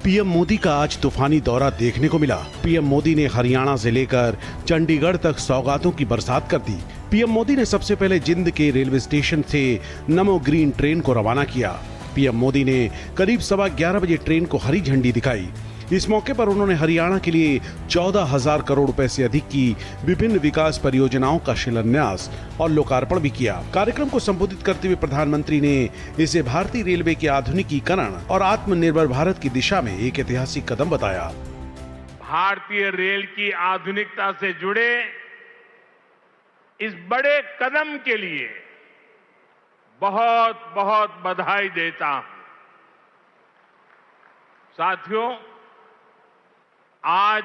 PM Modi का आज तूफानी दौरा देखने को मिला। पीएम मोदी ने हरियाणा से लेकर चंडीगढ़ तक सौगातों की बरसात कर दी। पीएम मोदी ने सबसे पहले जिंद के रेलवे स्टेशन से नमो ग्रीन ट्रेन को रवाना किया। पीएम मोदी ने करीब 11:15 बजे ट्रेन को हरी झंडी दिखाई। इस मौके पर उन्होंने हरियाणा के लिए 14,000 करोड़ रुपए से अधिक की विभिन्न विकास परियोजनाओं का शिलान्यास और लोकार्पण भी किया। कार्यक्रम को संबोधित करते हुए प्रधानमंत्री ने इसे भारतीय रेलवे के आधुनिकीकरण और आत्मनिर्भर भारत की दिशा में एक ऐतिहासिक कदम बताया। भारतीय रेल की आधुनिकता से जुड़े इस बड़े कदम के लिए बहुत बहुत बधाई देता हूं। साथियों, आज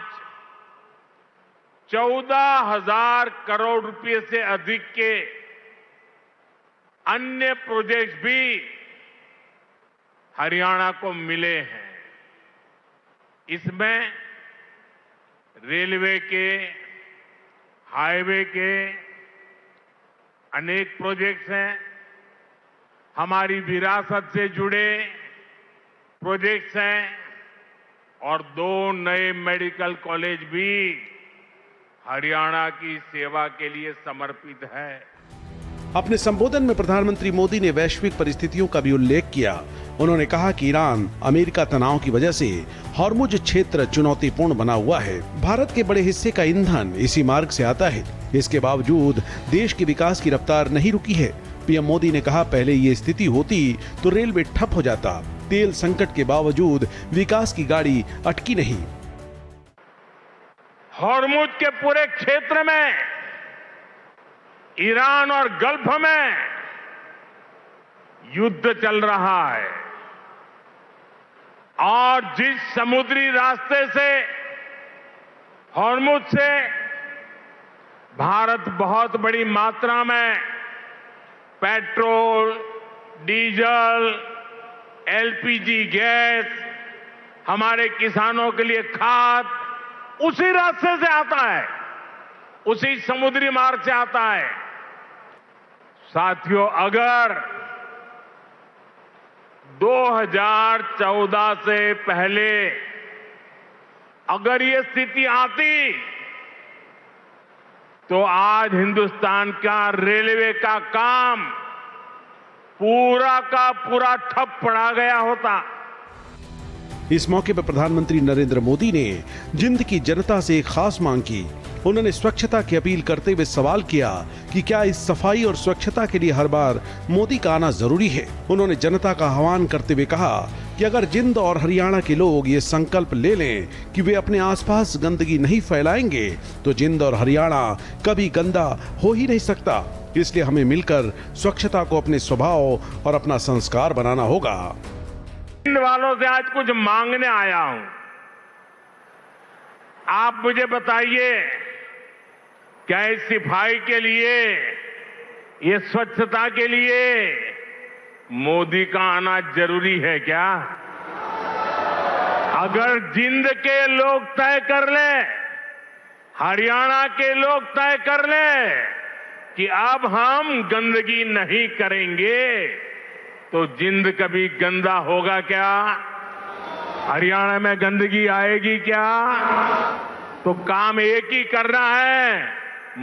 14,000 करोड़ रुपए से अधिक के अन्य प्रोजेक्ट्स भी हरियाणा को मिले हैं। इसमें रेलवे के, हाईवे के अनेक प्रोजेक्ट्स हैं। हमारी विरासत से जुड़े प्रोजेक्ट्स हैं और 2 नए मेडिकल कॉलेज भी हरियाणा की सेवा के लिए समर्पित है। अपने संबोधन में प्रधानमंत्री मोदी ने वैश्विक परिस्थितियों का भी उल्लेख किया। उन्होंने कहा कि ईरान अमेरिका तनाव की वजह से हॉर्मुज क्षेत्र चुनौतीपूर्ण बना हुआ है। भारत के बड़े हिस्से का ईंधन इसी मार्ग से आता है। इसके बावजूद देश के विकास की रफ्तार नहीं रुकी है। पीएम मोदी ने कहा, पहले ये स्थिति होती तो रेलवे ठप हो जाता। तेल संकट के बावजूद विकास की गाड़ी अटकी नहीं। हॉर्मुज के पूरे क्षेत्र में, ईरान और गल्फ में युद्ध चल रहा है और जिस समुद्री रास्ते से, हॉर्मुज से भारत बहुत बड़ी मात्रा में पेट्रोल, डीजल, एलपीजी गैस, हमारे किसानों के लिए खाद उसी रास्ते से आता है, उसी समुद्री मार्ग से आता है। साथियों, अगर 2014 से पहले अगर ये स्थिति आती तो आज हिंदुस्तान का रेलवे का काम पूरा का पूरा ठप पड़ा गया होता। इस मौके पर प्रधानमंत्री नरेंद्र मोदी ने जिंद की जनता से एक खास मांग की। उन्होंने स्वच्छता की अपील करते हुए सवाल किया कि क्या इस सफाई और स्वच्छता के लिए हर बार मोदी का आना जरूरी है। उन्होंने जनता का आह्वान करते हुए कहा कि अगर जिंद और हरियाणा के लोग ये संकल्प ले लें कि वे अपने आसपास गंदगी नहीं फैलाएंगे तो जिंद और हरियाणा कभी गंदा हो ही नहीं सकता। इसलिए हमें मिलकर स्वच्छता को अपने स्वभाव और अपना संस्कार बनाना होगा। जिंद वालों से आज कुछ मांगने आया हूं। आप मुझे बताइए, क्या इस सफाई के लिए, ये स्वच्छता के लिए मोदी का आना जरूरी है क्या? अगर जिंद के लोग तय कर ले, हरियाणा के लोग तय कर ले कि अब हम गंदगी नहीं करेंगे तो जिंद कभी गंदा होगा क्या? हरियाणा में गंदगी आएगी क्या? तो काम एक ही करना है,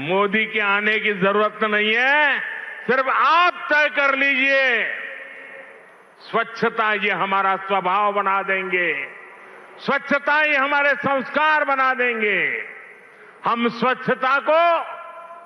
मोदी के आने की जरूरत नहीं है, सिर्फ आप तय कर लीजिए। स्वच्छता ये हमारा स्वभाव बना देंगे, स्वच्छता ये हमारे संस्कार बना देंगे। हम स्वच्छता को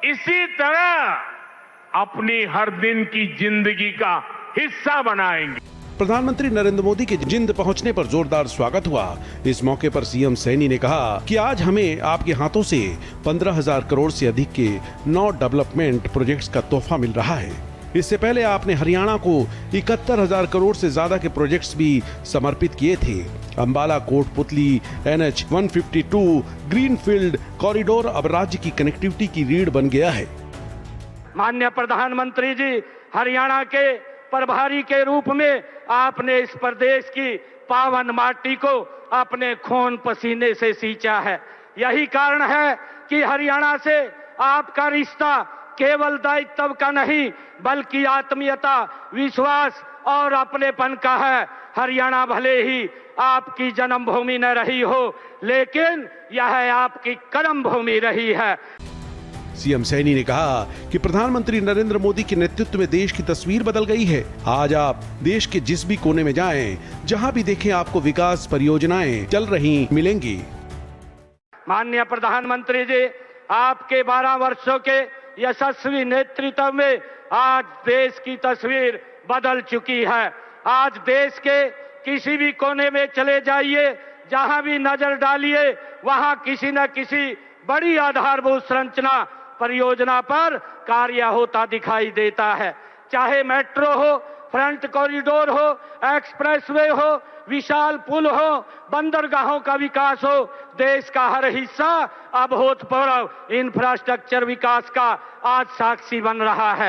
इसी तरह अपनी हर दिन की जिंदगी का हिस्सा बनाएंगे। प्रधानमंत्री नरेंद्र मोदी के जिंद पहुंचने पर जोरदार स्वागत हुआ। इस मौके पर सीएम सैनी ने कहा कि आज हमें आपके हाथों से 15,000 करोड़ से अधिक के 9 डेवलपमेंट प्रोजेक्ट्स का तोहफा मिल रहा है। इससे पहले आपने हरियाणा को 71,000 करोड़ से ज्यादा के प्रोजेक्ट्स भी समर्पित किए थे। Ambala Kotputli NH 152 greenfield corridor अब राज्य की कनेक्टिविटी की रीढ़ बन गया है। माननीय प्रधानमंत्री जी, हरियाणा के प्रभारी के रूप में आपने इस प्रदेश की पावन माटी को अपने खून पसीने से सींचा है। यही कारण है कि हरियाणा से आपका रिश्ता केवल दायित्व का नहीं बल्कि आत्मीयता, विश्वास और अपनेपन का है। हरियाणा भले ही आपकी जन्मभूमि न रही हो, लेकिन यह आपकी कर्मभूमि रही है। सीएम सैनी ने कहा कि प्रधानमंत्री नरेंद्र मोदी के नेतृत्व में देश की तस्वीर बदल गई है। आज आप देश के जिस भी कोने में जाएं, जहां भी देखें, आपको विकास परियोजनाएं चल रही मिलेंगी। माननीय प्रधानमंत्री जी, आपके 12 वर्षों के यशस्वी नेतृत्व में आज देश की तस्वीर बदल चुकी है। आज देश के किसी भी कोने में चले जाइए, जहां भी नजर डालिए, वहां किसी न किसी बड़ी आधारभूत संरचना परियोजना पर कार्य होता दिखाई देता है। चाहे मेट्रो हो, फ्रंट कॉरिडोर हो, एक्सप्रेसवे हो, विशाल पुल हो, बंदरगाहों का विकास हो, देश का हर हिस्सा अभूतपूर्व इंफ्रास्ट्रक्चर विकास का आज साक्षी बन रहा है।